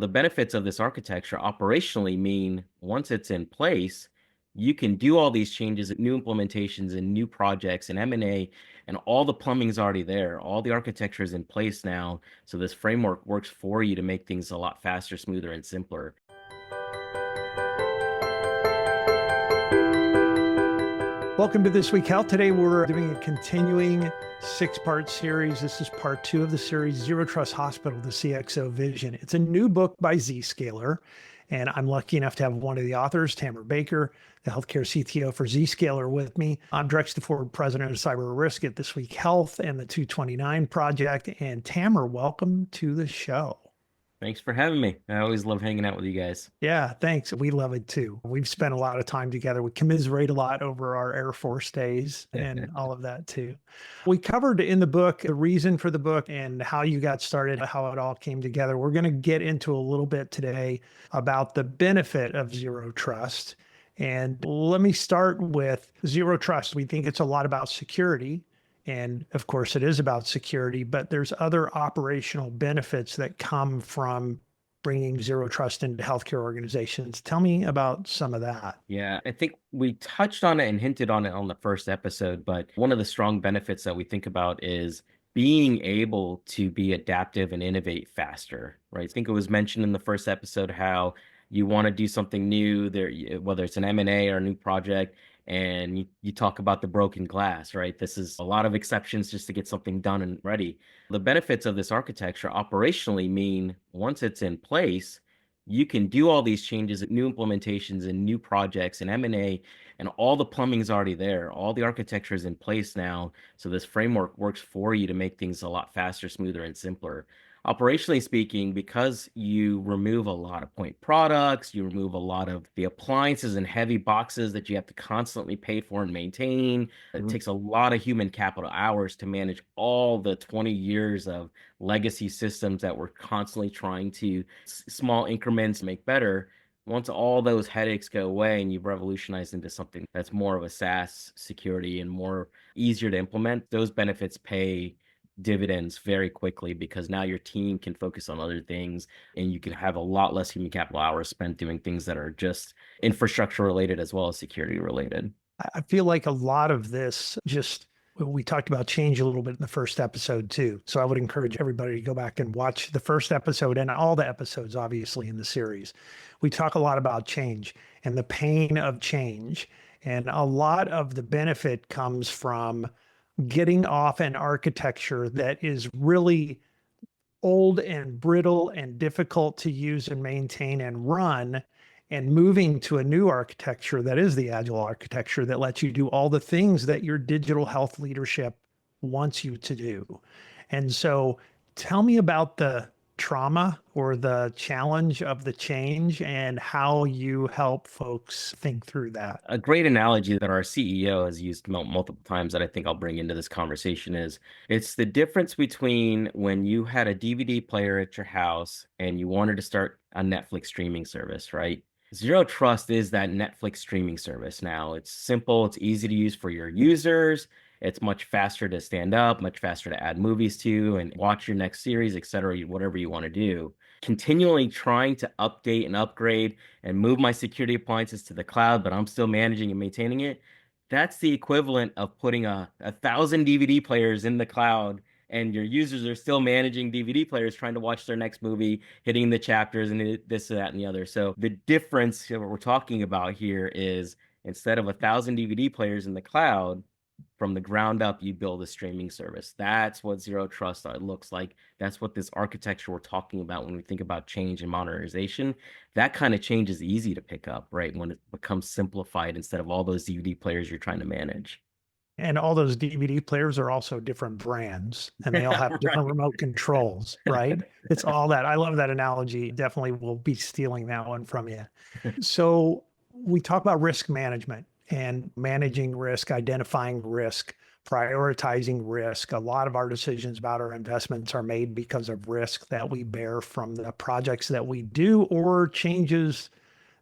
The benefits of this architecture operationally mean once it's in place, you can do all these changes, new implementations and new projects and M&A, and all the plumbing's already there. All the architecture is in place now. So this framework works for you to make things a lot faster, smoother, and simpler. Welcome to This Week Health. Today we're doing a continuing 6-part series. This is part 2 of the series, Zero Trust Hospital, the CXO Vision. It's a new book by Zscaler, and I'm lucky enough to have one of the authors, Tamer Baker, the healthcare CTO for Zscaler, with me. I'm Drexel Ford, president of cyber risk at This Week Health and the 229 Project. And Tamer, welcome to the show. Thanks for having me. I always love hanging out with you guys. Yeah, thanks. We love it too. We've spent a lot of time together. We commiserate a lot over our Air Force days and all of that too. We covered in the book the reason for the book and how you got started, how it all came together. We're going to get into a little bit today about the benefit of zero trust. And let me start with zero trust. We think it's a lot about security. And of course, it is about security, but there's other operational benefits that come from bringing zero trust into healthcare organizations. Tell me about some of that. Yeah, I think we touched on it and hinted on it on the first episode, but one of the strong benefits that we think about is being able to be adaptive and innovate faster, right? I think it was mentioned in the first episode how you want to do something new there, whether it's an M&A or a new project, and you talk about the broken glass, right? This is a lot of exceptions just to get something done and ready. The benefits of this architecture operationally mean once it's in place, you can do all these changes, new implementations and new projects and M&A, and all the plumbing's already there. All the architecture is in place now. So this framework works for you to make things a lot faster, smoother, and simpler. Operationally speaking, because you remove a lot of point products, you remove a lot of the appliances and heavy boxes that you have to constantly pay for and maintain. It takes a lot of human capital hours to manage all the 20 years of legacy systems that we're constantly trying to small increments make better. Once all those headaches go away and you've revolutionized into something that's more of a SaaS security and more easier to implement, those benefits pay dividends very quickly because now your team can focus on other things and you can have a lot less human capital hours spent doing things that are just infrastructure related as well as security related. I feel like a lot of this we talked about change a little bit in the first episode too. So I would encourage everybody to go back and watch the first episode and all the episodes, obviously, in the series. We talk a lot about change and the pain of change. And a lot of the benefit comes from getting off an architecture that is really old and brittle and difficult to use and maintain and run, and moving to a new architecture that is the agile architecture that lets you do all the things that your digital health leadership wants you to do. And so tell me about the trauma or the challenge of the change and how you help folks think through that. A great analogy that our CEO has used multiple times that I think I'll bring into this conversation is it's the difference between when you had a DVD player at your house and you wanted to start a Netflix streaming service, right? Zero Trust is that Netflix streaming service now. It's simple, it's easy to use for your users. It's much faster to stand up, much faster to add movies to and watch your next series, et cetera, whatever you want to do. Continually trying to update and upgrade and move my security appliances to the cloud, but I'm still managing and maintaining it. That's the equivalent of putting a 1,000 DVD players in the cloud and your users are still managing DVD players, trying to watch their next movie, hitting the chapters and this, that, and the other. So the difference what we're talking about here is instead of 1,000 DVD players in the cloud, from the ground up, you build a streaming service. That's what zero trust looks like. That's what this architecture we're talking about when we think about change and modernization. That kind of change is easy to pick up, right? When it becomes simplified instead of all those DVD players you're trying to manage. And all those DVD players are also different brands and they all have different remote controls, right? It's all that. I love that analogy. Definitely will be stealing that one from you. So we talk about risk management and managing risk, identifying risk, prioritizing risk. A lot of our decisions about our investments are made because of risk that we bear from the projects that we do or changes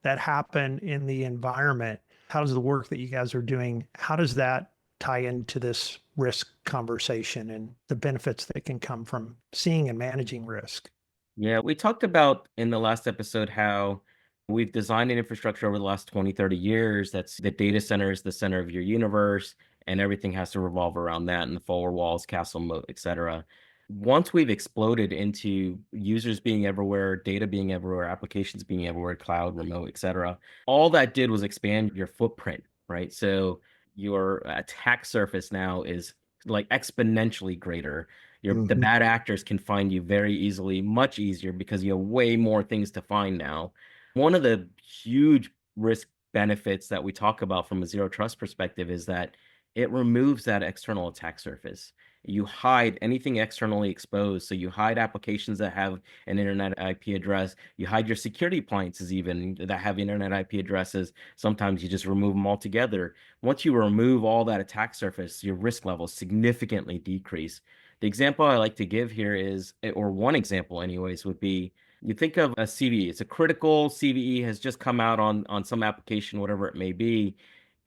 that happen in the environment. How does the work that you guys are doing, how does that tie into this risk conversation and the benefits that can come from seeing and managing risk? Yeah, we talked about in the last episode how we've designed an infrastructure over the last 20, 30 years that's the data center is the center of your universe, and everything has to revolve around that and the four walls, castle moat, etc. Once we've exploded into users being everywhere, data being everywhere, applications being everywhere, cloud, remote, etc., all that did was expand your footprint, right? So your attack surface now is like exponentially greater. The Mhm. bad actors can find you very easily, much easier because you have way more things to find now. One of the huge risk benefits that we talk about from a zero trust perspective is that it removes that external attack surface. You hide anything externally exposed. So you hide applications that have an internet IP address. You hide your security appliances even that have internet IP addresses. Sometimes you just remove them altogether. Once you remove all that attack surface, your risk levels significantly decrease. The example I like to give here is, or one example anyways, would be you think of a CVE. It's a critical CVE has just come out on some application, whatever it may be.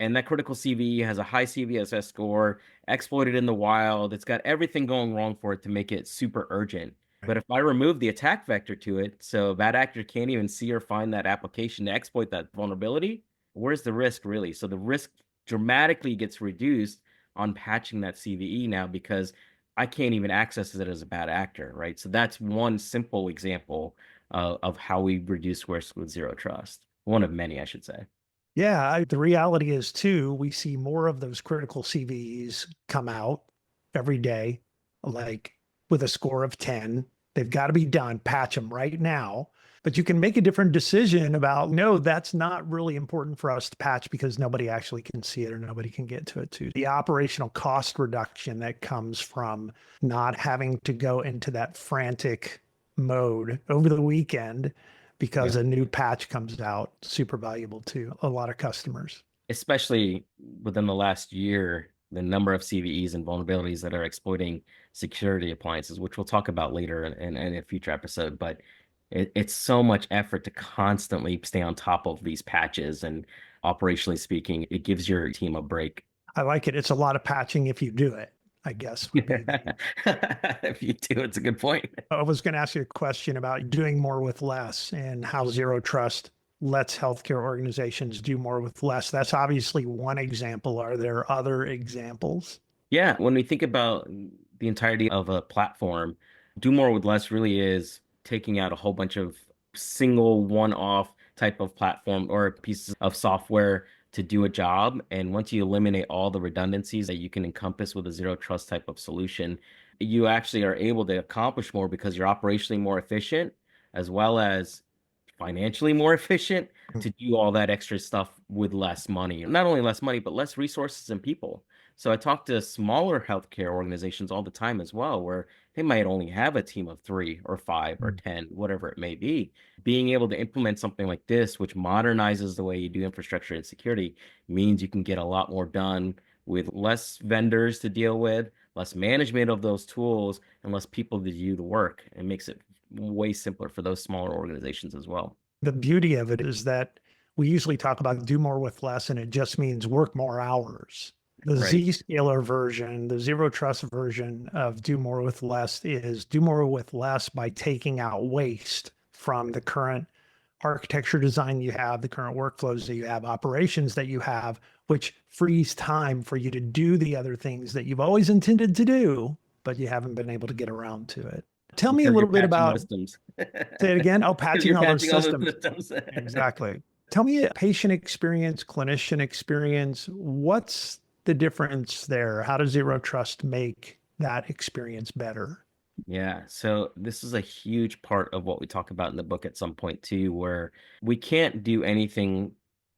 And that critical CVE has a high CVSS score, exploited in the wild. It's got everything going wrong for it to make it super urgent. Right. But if I remove the attack vector to it, so that actor can't even see or find that application to exploit that vulnerability, where's the risk really? So the risk dramatically gets reduced on patching that CVE now because I can't even access it as a bad actor, right? So that's one simple example of how we reduce risk with zero trust. One of many, I should say. Yeah, the reality is too, we see more of those critical CVEs come out every day, like with a score of 10. They've got to be done, patch them right now. But you can make a different decision about, no, that's not really important for us to patch because nobody actually can see it or nobody can get to it too. The operational cost reduction that comes from not having to go into that frantic mode over the weekend because Yeah. a new patch comes out, super valuable to a lot of customers. Especially within the last year, the number of CVEs and vulnerabilities that are exploiting security appliances, which we'll talk about later in a future episode. But it's so much effort to constantly stay on top of these patches. And operationally speaking, it gives your team a break. I like it. It's a lot of patching if you do it, I guess would be the. If you do, it's a good point. I was going to ask you a question about doing more with less and how zero trust lets healthcare organizations do more with less. That's obviously one example. Are there other examples? Yeah, when we think about the entirety of a platform, do more with less really is taking out a whole bunch of single one-off type of platform or pieces of software to do a job. And once you eliminate all the redundancies that you can encompass with a zero trust type of solution, you actually are able to accomplish more because you're operationally more efficient as well as financially more efficient to do all that extra stuff with less money. Not only less money, but less resources and people. So I talk to smaller healthcare organizations all the time as well, where they might only have a team of 3 or 5 or Mm. 10, whatever it may be. Being able to implement something like this, which modernizes the way you do infrastructure and security, means you can get a lot more done with less vendors to deal with, less management of those tools, and less people to do the work. It makes it way simpler for those smaller organizations as well. The beauty of it is that we usually talk about do more with less, and it just means work more hours. The Right. Zscaler version, the zero trust version of do more with less is do more with less by taking out waste from the current architecture design you have, the current workflows that you have, operations that you have, which frees time for you to do the other things that you've always intended to do, but you haven't been able to get around to it. Tell me a Because you're little bit patching about, systems. say it again. Oh, Because patching you're all those patching all those systems. systems. Exactly. Tell me a patient experience, clinician experience. What's the difference there? How does zero trust make that experience better? Yeah, so this is a huge part of what we talk about in the book at some point too, where we can't do anything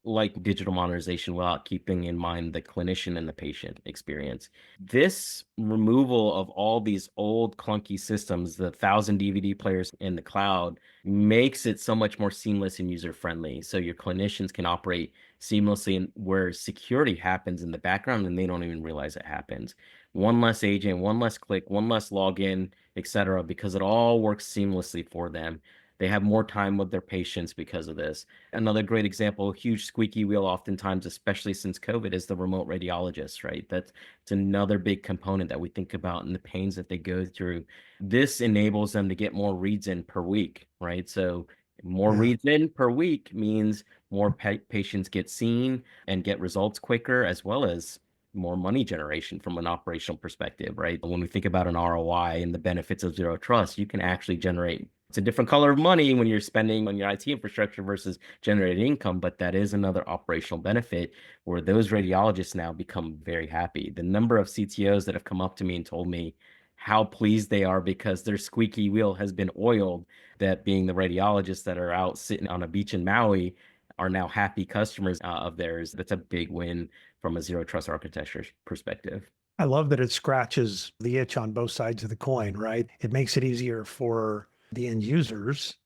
like digital modernization without keeping in mind the clinician and the patient experience. This removal of all these old clunky systems, the 1,000 DVD players in the cloud, makes it so much more seamless and user friendly. So your clinicians can operate seamlessly and where security happens in the background and they don't even realize it happens. One less agent, one less click, one less login, etc., because it all works seamlessly for them. They have more time with their patients because of this. Another great example, huge squeaky wheel oftentimes, especially since COVID, is the remote radiologist, right? It's another big component that we think about and the pains that they go through. This enables them to get more reads in per week, right? So more Yeah. reads in per week means more patients get seen and get results quicker, as well as more money generation from an operational perspective, right? When we think about an ROI and the benefits of zero trust, you can actually generate, it's a different color of money when you're spending on your IT infrastructure versus generating income, but that is another operational benefit where those radiologists now become very happy. The number of CTOs that have come up to me and told me how pleased they are because their squeaky wheel has been oiled, that being the radiologists that are out sitting on a beach in Maui are now happy customers of theirs. That's a big win from a zero trust architecture perspective. I love that it scratches the itch on both sides of the coin, right? It makes it easier for the end users.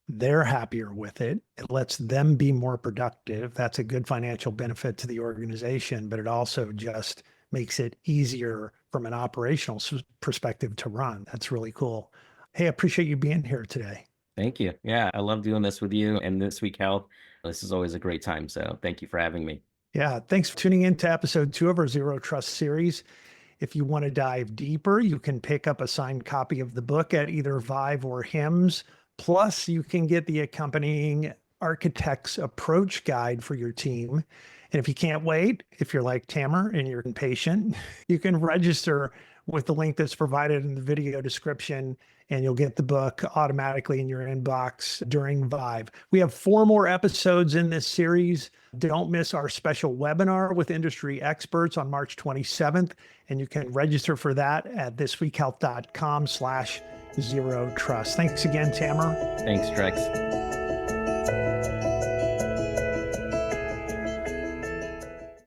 They're happier with it. It lets them be more productive. That's a good financial benefit to the organization, but it also just makes it easier from an operational perspective to run. That's really cool. Hey, I appreciate you being here today. Thank you. Yeah, I love doing this with you and This Week Health. This is always a great time. So thank you for having me. Yeah, thanks for tuning in to episode 2 of our Zero Trust series. If you want to dive deeper, you can pick up a signed copy of the book at either Vive or HIMS. Plus, you can get the accompanying Architect's Approach Guide for your team. And if you can't wait, if you're like Tamer and you're impatient, you can register with the link that's provided in the video description, and you'll get the book automatically in your inbox during Vive. We have 4 more episodes in this series. Don't miss our special webinar with industry experts on March 27th, and you can register for that at thisweekhealth.com/zero trust. Thanks again, Tamer. Thanks, Trex.